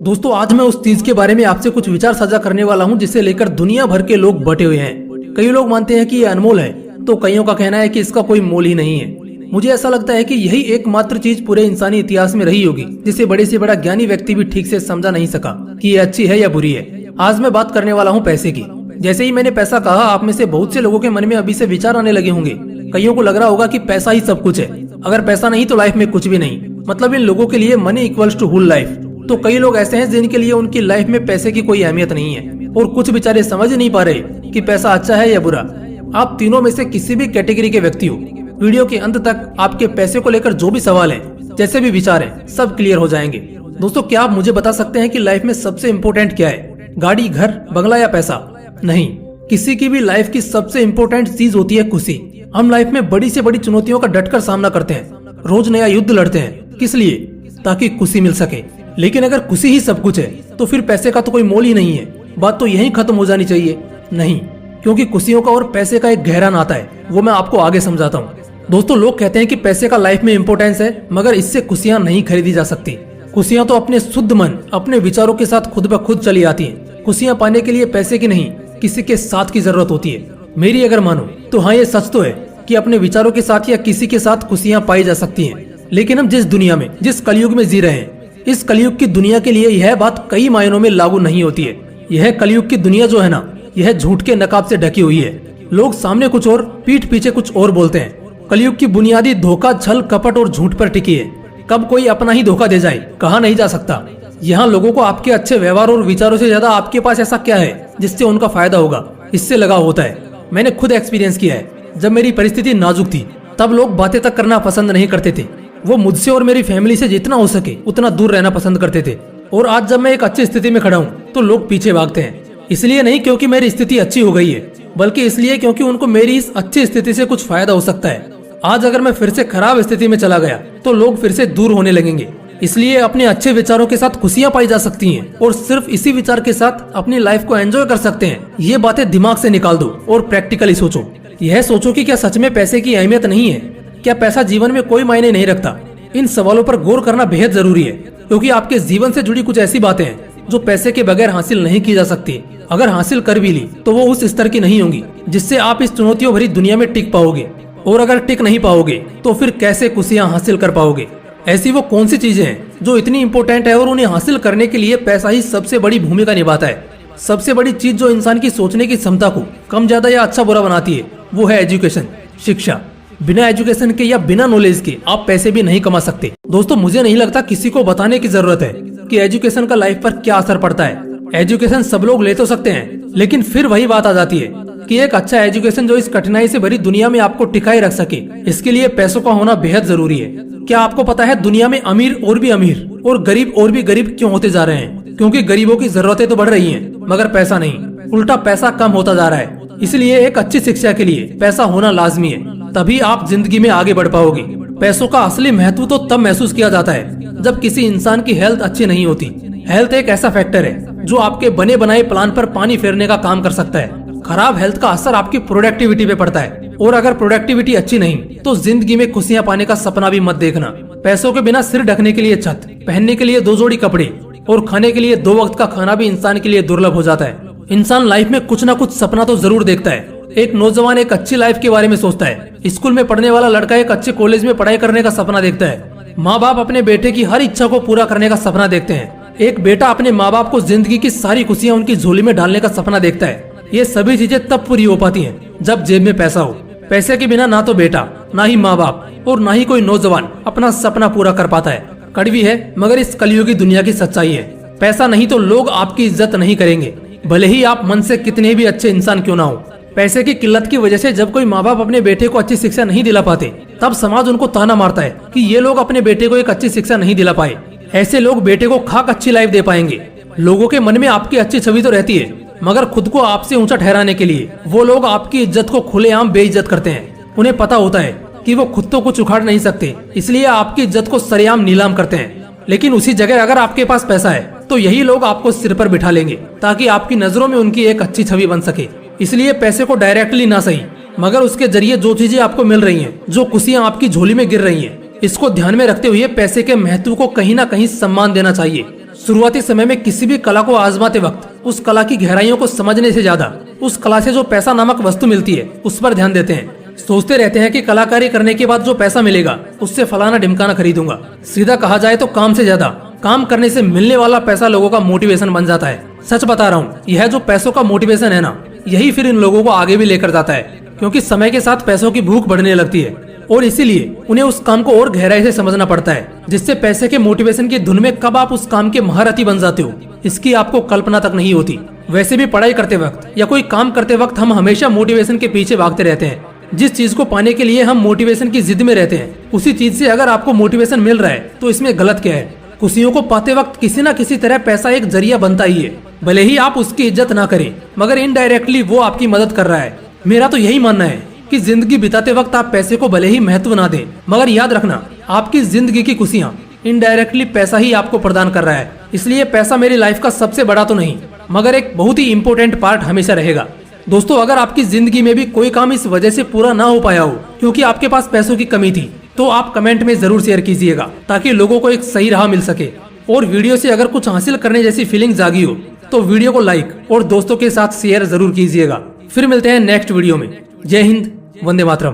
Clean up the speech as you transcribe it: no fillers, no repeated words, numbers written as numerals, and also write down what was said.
दोस्तों आज मैं उस चीज के बारे में आपसे कुछ विचार साझा करने वाला हूं जिसे लेकर दुनिया भर के लोग बटे हुए हैं। कई लोग मानते हैं कि ये अनमोल है, तो कईयों का कहना है कि इसका कोई मोल ही नहीं है। मुझे ऐसा लगता है कि यही एकमात्र चीज पूरे इंसानी इतिहास में रही होगी जिसे बड़े से बड़ा ज्ञानी व्यक्ति भी ठीक से समझा नहीं सका कि ये अच्छी है या बुरी है। आज मैं बात करने वाला हूँ पैसे की। जैसे ही मैंने पैसा कहा, आप में से बहुत से लोगों के मन में अभी से विचार आने लगे होंगे। कईयों को लग रहा होगा कि पैसा ही सब कुछ है, अगर पैसा नहीं तो लाइफ में कुछ भी नहीं। मतलब इन लोगों के लिए money equals to whole life. तो कई लोग ऐसे हैं जिनके लिए उनकी लाइफ में पैसे की कोई अहमियत नहीं है, और कुछ बेचारे समझ नहीं पा रहे कि पैसा अच्छा है या बुरा। आप तीनों में से किसी भी कैटेगरी के व्यक्ति हो, वीडियो के अंत तक आपके पैसे को लेकर जो भी सवाल है, जैसे भी विचार है, सब क्लियर हो जाएंगे। दोस्तों क्या आप मुझे बता सकते हैं कि लाइफ में सबसे इम्पोर्टेंट क्या है? गाड़ी, घर, बंगला या पैसा? नहीं, किसी की भी लाइफ की सबसे इम्पोर्टेंट चीज होती है खुशी। हम लाइफ में बड़ी से बड़ी चुनौतियों का डटकर सामना करते हैं, रोज नया युद्ध लड़ते हैं। किस लिए? ताकि खुशी मिल सके। लेकिन अगर खुशी ही सब कुछ है तो फिर पैसे का तो कोई मोल ही नहीं है। बात तो यहीं खत्म हो जानी चाहिए। नहीं, क्योंकि खुशियों का और पैसे का एक गहरा नाता है, वो मैं आपको आगे समझाता हूँ। दोस्तों लोग कहते हैं कि पैसे का लाइफ में इम्पोर्टेंस है, मगर इससे खुशियाँ नहीं खरीदी जा सकती। खुशियाँ तो अपने शुद्ध मन, अपने विचारों के साथ खुद ब खुद चली आती हैं। खुशियाँ पाने के लिए पैसे की नहीं, किसी के साथ की जरूरत होती है। मेरी अगर मानो तो हाँ, ये सच तो है कि अपने विचारों के साथ या किसी के साथ खुशियाँ पाई जा सकती हैं। लेकिन हम जिस दुनिया में, जिस कलयुग में जी रहे हैं, इस कलयुग की दुनिया के लिए यह बात कई मायनों में लागू नहीं होती है। यह कलयुग की दुनिया जो है ना, यह झूठ के नकाब से ढकी हुई है। लोग सामने कुछ और, पीठ पीछे कुछ और बोलते हैं। कलयुग की बुनियादी धोखा, छल, कपट और झूठ पर टिकी है। कब कोई अपना ही धोखा दे जाए कहा नहीं जा सकता। यहाँ लोगों को आपके अच्छे व्यवहार और विचारों से ज्यादा आपके पास ऐसा क्या है जिससे उनका फायदा होगा, इससे लगाव होता है। मैंने खुद एक्सपीरियंस किया है। जब मेरी परिस्थिति नाजुक थी तब लोग बातें तक करना पसंद नहीं करते थे। वो मुझसे और मेरी फैमिली से जितना हो सके उतना दूर रहना पसंद करते थे। और आज जब मैं एक अच्छी स्थिति में खड़ा हूँ तो लोग पीछे भागते हैं। इसलिए नहीं क्योंकि मेरी स्थिति अच्छी हो गई है, बल्कि इसलिए क्योंकि उनको मेरी इस अच्छी स्थिति से कुछ फायदा हो सकता है। आज अगर मैं फिर से खराब स्थिति में चला गया तो लोग फिर से दूर होने लगेंगे। इसलिए अपने अच्छे विचारों के साथ खुशियाँ पाई जा सकती हैं, और सिर्फ इसी विचार के साथ अपनी लाइफ को एंजॉय कर सकते हैं। ये बातें दिमाग से निकाल दो और प्रैक्टिकली सोचो। यह सोचो कि क्या सच में पैसे की अहमियत नहीं है? क्या पैसा जीवन में कोई मायने नहीं रखता? इन सवालों पर गौर करना बेहद जरूरी है, क्योंकि आपके जीवन से जुड़ी कुछ ऐसी बातें हैं जो पैसे के बगैर हासिल नहीं की जा सकती। अगर हासिल कर भी ली तो वो उस स्तर की नहीं होंगी जिससे आप इस चुनौतियों भरी दुनिया में टिक पाओगे। और अगर टिक नहीं पाओगे तो फिर कैसे खुशियाँ हासिल कर पाओगे? ऐसी वो कौन सी चीजें हैं जो इतनी इम्पोर्टेंट है और उन्हें हासिल करने के लिए पैसा ही सबसे बड़ी भूमिका निभाता है? सबसे बड़ी चीज जो इंसान की सोचने की क्षमता को कम, ज्यादा या अच्छा बुरा बनाती है, वो है एजुकेशन, शिक्षा। बिना एजुकेशन के या बिना नॉलेज के आप पैसे भी नहीं कमा सकते। दोस्तों मुझे नहीं लगता किसी को बताने की जरूरत है कि एजुकेशन का लाइफ पर क्या असर पड़ता है। एजुकेशन सब लोग ले तो सकते हैं, लेकिन फिर वही बात आ जाती है कि एक अच्छा एजुकेशन जो इस कठिनाई से भरी दुनिया में आपको टिकाए रख सके, इसके लिए पैसों का होना बेहद जरूरी है। क्या आपको पता है दुनिया में अमीर और भी अमीर और गरीब और भी गरीब क्यों होते जा रहे हैं? क्योंकि गरीबों की जरूरतें तो बढ़ रही हैं, मगर पैसा नहीं। उल्टा पैसा कम होता जा रहा है। इसलिए एक अच्छी शिक्षा के लिए पैसा होना लाजमी है, तभी आप जिंदगी में आगे बढ़ पाओगे। पैसों का असली महत्व तो तब महसूस किया जाता है जब किसी इंसान की हेल्थ अच्छी नहीं होती। हेल्थ एक ऐसा फैक्टर है जो आपके बने बनाए प्लान पर पानी फेरने का काम कर सकता है। खराब हेल्थ का असर आपकी प्रोडक्टिविटी पे पड़ता है, और अगर प्रोडक्टिविटी अच्छी नहीं तो जिंदगी में खुशियाँ पाने का सपना भी मत देखना। पैसों के बिना सिर ढकने के लिए छत, पहनने के लिए 2 जोड़ी कपड़े और खाने के लिए 2 वक्त का खाना भी इंसान के लिए दुर्लभ हो जाता है। इंसान लाइफ में कुछ न कुछ सपना तो जरूर देखता है। एक नौजवान एक अच्छी लाइफ के बारे में सोचता है। स्कूल में पढ़ने वाला लड़का एक अच्छे कॉलेज में पढ़ाई करने का सपना देखता है। माँ बाप अपने बेटे की हर इच्छा को पूरा करने का सपना देखते हैं। एक बेटा अपने माँ बाप को जिंदगी की सारी खुशियाँ उनकी झोली में डालने का सपना देखता है। ये सभी चीजें तब पूरी हो पाती हैं जब जेब में पैसा हो। पैसे के बिना ना तो बेटा, ना ही माँ बाप और ना ही कोई नौजवान अपना सपना पूरा कर पाता है। कड़वी है, मगर इस कलयुगी दुनिया की सच्चाई है। पैसा नहीं तो लोग आपकी इज्जत नहीं करेंगे, भले ही आप मन से कितने भी अच्छे इंसान क्यों ना हो। पैसे की किल्लत की वजह से जब कोई माँ बाप अपने बेटे को अच्छी शिक्षा नहीं दिला पाते, तब समाज उनको ताना मारता है कि ये लोग अपने बेटे को एक अच्छी शिक्षा नहीं दिला पाए। ऐसे लोग बेटे को खाक अच्छी लाइफ दे पाएंगे। लोगों के मन में आपकी अच्छी छवि तो रहती है, मगर खुद को आपसे ऊंचा ठहराने के लिए वो लोग आपकी इज्जत को खुलेआम बेइज्जत करते हैं। उन्हें पता होता है कि वो खुद तो कुछ उखाड़ नहीं सकते, इसलिए आपकी इज्जत को सरेआम नीलाम करते हैं। लेकिन उसी जगह अगर आपके पास पैसा है तो यही लोग आपको सिर पर बिठा लेंगे, ताकि आपकी नजरों में उनकी एक अच्छी छवि बन सके। इसलिए पैसे को डायरेक्टली ना सही, मगर उसके जरिए जो चीजें आपको मिल रही हैं, जो खुशियाँ आपकी झोली में गिर रही हैं, इसको ध्यान में रखते हुए पैसे के महत्व को कहीं ना कहीं सम्मान देना चाहिए। शुरुआती समय में किसी भी कला को आजमाते वक्त उस कला की गहराइयों को समझने से ज्यादा उस कला से जो पैसा नामक वस्तु मिलती है उस पर ध्यान देते हैं। सोचते रहते हैं कि कलाकारी करने के बाद जो पैसा मिलेगा उससे फलाना ढिमकाना खरीदूंगा। सीधा कहा जाए तो काम से ज्यादा काम करने से मिलने वाला पैसा लोगों का मोटिवेशन बन जाता है। सच बता रहा हूँ, यह जो पैसों का मोटिवेशन है ना, यही फिर इन लोगों को आगे भी लेकर जाता है, क्योंकि समय के साथ पैसों की भूख बढ़ने लगती है और इसीलिए उन्हें उस काम को और गहराई से समझना पड़ता है, जिससे पैसे के मोटिवेशन की धुन में कब आप उस काम के महारथी बन जाते हो इसकी आपको कल्पना तक नहीं होती। वैसे भी पढ़ाई करते वक्त या कोई काम करते वक्त हम हमेशा मोटिवेशन के पीछे भागते रहते हैं। जिस चीज को पाने के लिए हम मोटिवेशन की जिद में रहते हैं, उसी चीज से अगर आपको मोटिवेशन मिल रहा है तो इसमें गलत क्या है। खुशियों को पाते वक्त किसी न किसी तरह पैसा एक जरिया बनता ही है। भले ही आप उसकी इज्जत ना करें, मगर इनडायरेक्टली वो आपकी मदद कर रहा है। मेरा तो यही मानना है कि जिंदगी बिताते वक्त आप पैसे को भले ही महत्व ना दें, मगर याद रखना आपकी जिंदगी की खुशियाँ इनडायरेक्टली पैसा ही आपको प्रदान कर रहा है। इसलिए पैसा मेरी लाइफ का सबसे बड़ा तो नहीं, मगर एक बहुत ही इम्पोर्टेंट पार्ट हमेशा रहेगा। दोस्तों, अगर आपकी जिंदगी में भी कोई काम इस वजह से पूरा ना हो पाया हो क्योंकि आपके पास पैसों की कमी थी, तो आप कमेंट में जरूर शेयर कीजिएगा ताकि लोगों को एक सही राह मिल सके। और वीडियो से अगर कुछ हासिल करने जैसी फीलिंग जागी हो तो वीडियो को लाइक और दोस्तों के साथ शेयर जरूर कीजिएगा। फिर मिलते हैं नेक्स्ट वीडियो में। जय हिंद, वंदे मातरम।